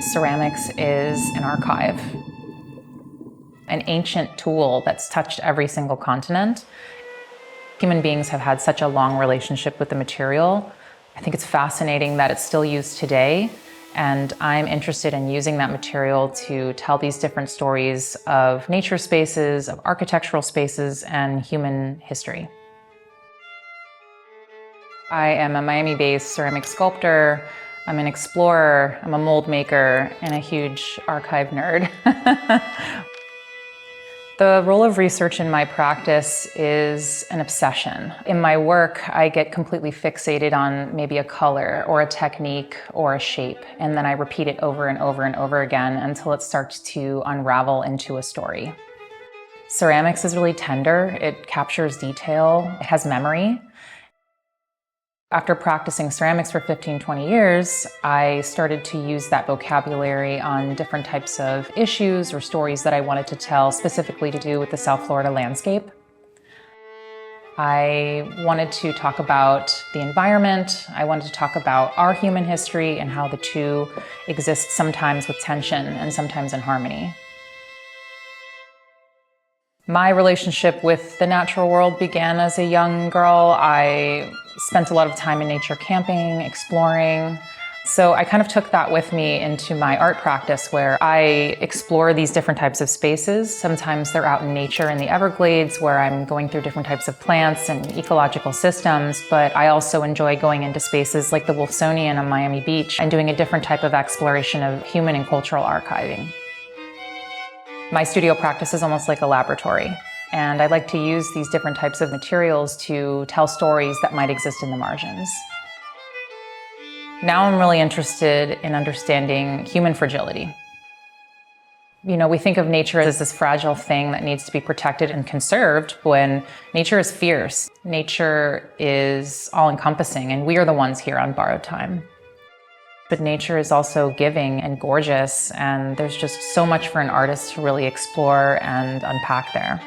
Ceramics is an archive, an ancient tool that's touched every single continent. Human beings have had such a long relationship with the material. I think it's fascinating that it's still used today, and I'm interested in using that material to tell these different stories of nature spaces, of architectural spaces, and human history. I am a Miami-based ceramic sculptor. I'm an explorer, I'm a mold maker, and a huge archive nerd. The role of research in my practice is an obsession. In my work, I get completely fixated on maybe a color or a technique or a shape, and then I repeat it over and over and over again until it starts to unravel into a story. Ceramics is really tender. It captures detail. It has memory. After practicing ceramics for 15, 20 years, I started to use that vocabulary on different types of issues or stories that I wanted to tell, specifically to do with the South Florida landscape. I wanted to talk about the environment. I wanted to talk about our human history and how the two exist sometimes with tension and sometimes in harmony. My relationship with the natural world began as a young girl. I spent a lot of time in nature camping, exploring. So I kind of took that with me into my art practice, where I explore these different types of spaces. Sometimes they're out in nature in the Everglades, where I'm going through different types of plants and ecological systems, but I also enjoy going into spaces like the Wolfsonian on Miami Beach and doing a different type of exploration of human and cultural archiving. My studio practice is almost like a laboratory, and I like to use these different types of materials to tell stories that might exist in the margins. Now I'm really interested in understanding human fragility. You know, we think of nature as this fragile thing that needs to be protected and conserved, when nature is fierce. Nature is all-encompassing, and we are the ones here on borrowed time. But nature is also giving and gorgeous, and there's just so much for an artist to really explore and unpack there.